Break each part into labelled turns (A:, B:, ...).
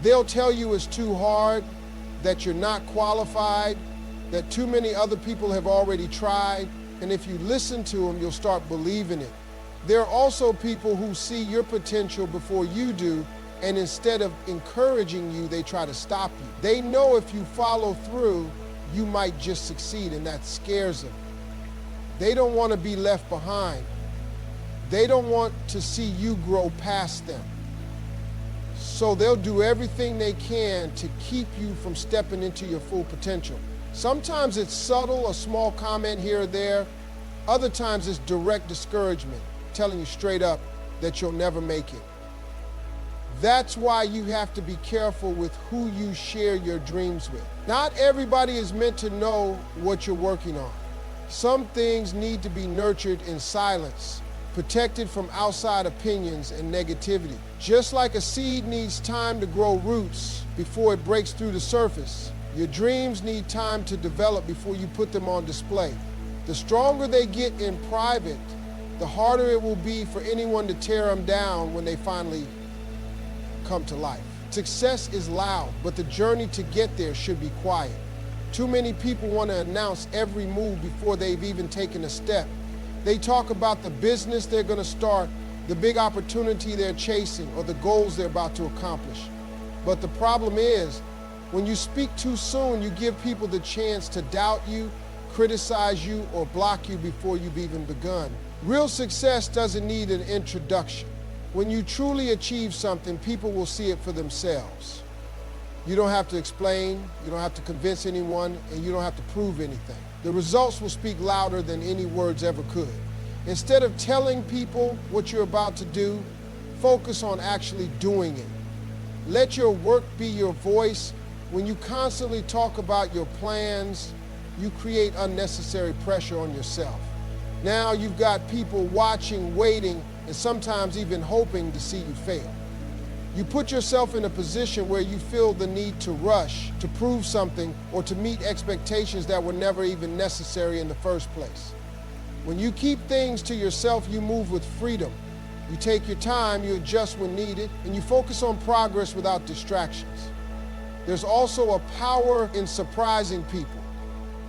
A: They'll tell you it's too hard, that you're not qualified, that too many other people have already tried, and if you listen to them, you'll start believing it. There are also people who see your potential before you do, and instead of encouraging you, they try to stop you. They know if you follow through, you might just succeed, and that scares them. They don't want to be left behind. They don't want to see you grow past them. So they'll do everything they can to keep you from stepping into your full potential. Sometimes it's subtle, a small comment here or there. Other times it's direct discouragement, telling you straight up that you'll never make it. That's why you have to be careful with who you share your dreams with. Not everybody is meant to know what you're working on. Some things need to be nurtured in silence, protected from outside opinions and negativity. Just like a seed needs time to grow roots before it breaks through the surface, your dreams need time to develop before you put them on display. The stronger they get in private, the harder it will be for anyone to tear them down when they finally come to life. Success is loud, but the journey to get there should be quiet. Too many people want to announce every move before they've even taken a step. They talk about the business they're going to start, the big opportunity they're chasing, or the goals they're about to accomplish. But the problem is, when you speak too soon, you give people the chance to doubt you, criticize you, or block you before you've even begun. Real success doesn't need an introduction. When you truly achieve something, people will see it for themselves. You don't have to explain, you don't have to convince anyone, and you don't have to prove anything. The results will speak louder than any words ever could. Instead of telling people what you're about to do, focus on actually doing it. Let your work be your voice. When you constantly talk about your plans, you create unnecessary pressure on yourself. Now you've got people watching, waiting, and sometimes even hoping to see you fail. You put yourself in a position where you feel the need to rush, to prove something, or to meet expectations that were never even necessary in the first place. When you keep things to yourself, you move with freedom. You take your time, you adjust when needed, and you focus on progress without distractions. There's also a power in surprising people.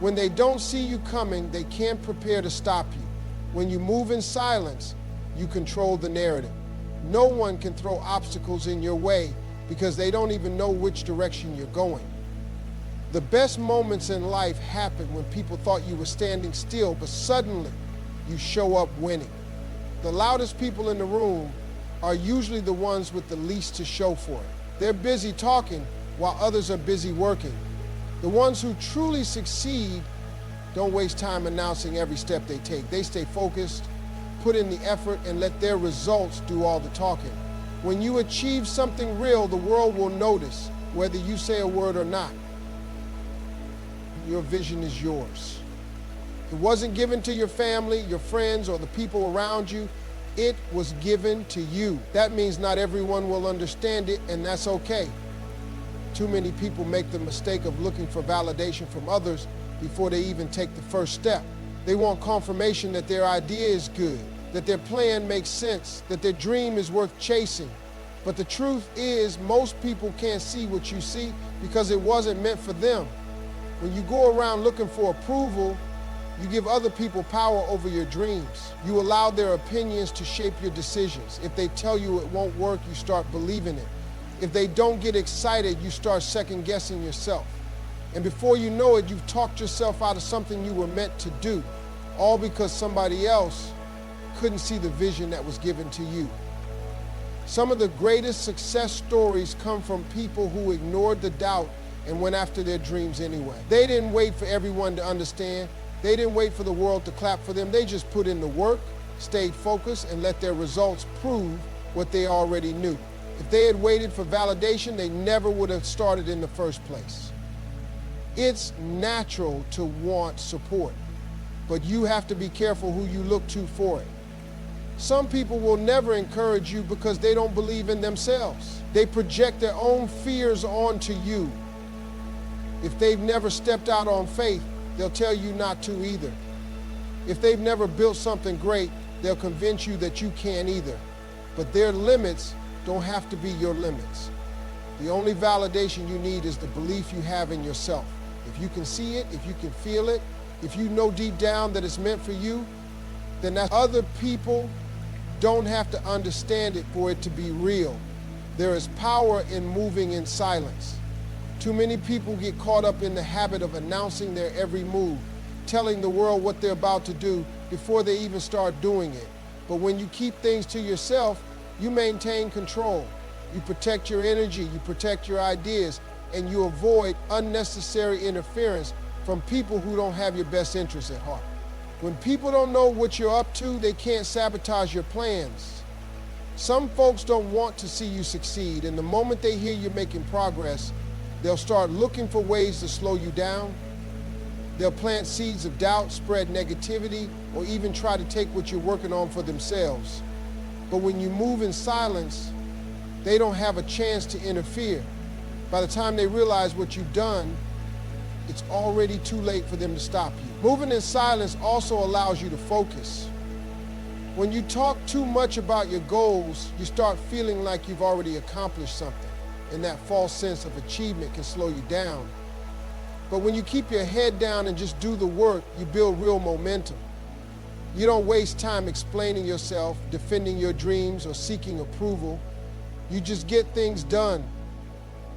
A: When they don't see you coming, they can't prepare to stop you. When you move in silence, you control the narrative. No one can throw obstacles in your way because they don't even know which direction you're going. The best moments in life happen when people thought you were standing still, but suddenly you show up winning. The loudest people in the room are usually the ones with the least to show for it. They're busy talking while others are busy working. The ones who truly succeed don't waste time announcing every step they take. They stay focused, put in the effort, and let their results do all the talking. When you achieve something real, the world will notice, whether you say a word or not. Your vision is yours. It wasn't given to your family, your friends, or the people around you. It was given to you. That means not everyone will understand it, and that's okay. Too many people make the mistake of looking for validation from others before they even take the first step. They want confirmation that their idea is good, that their plan makes sense, that their dream is worth chasing. But the truth is, most people can't see what you see because it wasn't meant for them. When you go around looking for approval, you give other people power over your dreams. You allow their opinions to shape your decisions. If they tell you it won't work, you start believing it. If they don't get excited, you start second-guessing yourself. And before you know it, you've talked yourself out of something you were meant to do, all because somebody else couldn't see the vision that was given to you. Some of the greatest success stories come from people who ignored the doubt and went after their dreams anyway. They didn't wait for everyone to understand. They didn't wait for the world to clap for them. They just put in the work, stayed focused, and let their results prove what they already knew. If they had waited for validation, they never would have started in the first place. It's natural to want support, but you have to be careful who you look to for it. Some people will never encourage you because they don't believe in themselves. They project their own fears onto you. If they've never stepped out on faith, they'll tell you not to either. If they've never built something great, they'll convince you that you can't either. But their limits don't have to be your limits. The only validation you need is the belief you have in yourself. If you can see it, if you can feel it, if you know deep down that it's meant for you, then that other people don't have to understand it for it to be real. There is power in moving in silence. Too many people get caught up in the habit of announcing their every move, telling the world what they're about to do before they even start doing it. But when you keep things to yourself, you maintain control. You protect your energy, you protect your ideas, and you avoid unnecessary interference from people who don't have your best interests at heart. When people don't know what you're up to, they can't sabotage your plans. Some folks don't want to see you succeed, and the moment they hear you're making progress, they'll start looking for ways to slow you down. They'll plant seeds of doubt, spread negativity, or even try to take what you're working on for themselves. But when you move in silence, they don't have a chance to interfere. By the time they realize what you've done, it's already too late for them to stop you. Moving in silence also allows you to focus. When you talk too much about your goals, you start feeling like you've already accomplished something, and that false sense of achievement can slow you down. But when you keep your head down and just do the work, you build real momentum. You don't waste time explaining yourself, defending your dreams, or seeking approval. You just get things done.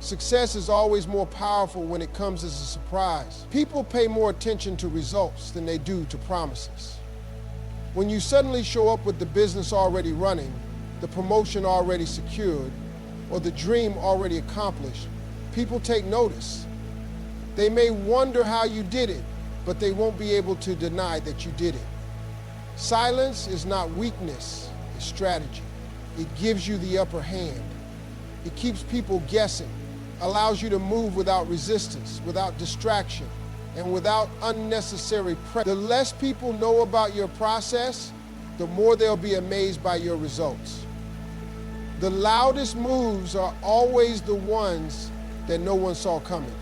A: Success is always more powerful when it comes as a surprise. People pay more attention to results than they do to promises. When you suddenly show up with the business already running, the promotion already secured, or the dream already accomplished, people take notice. They may wonder how you did it, but they won't be able to deny that you did it. Silence is not weakness, it's strategy. It gives you the upper hand. It keeps people guessing, allows you to move without resistance, without distraction, and without unnecessary pressure. The less people know about your process, the more they'll be amazed by your results. The loudest moves are always the ones that no one saw coming.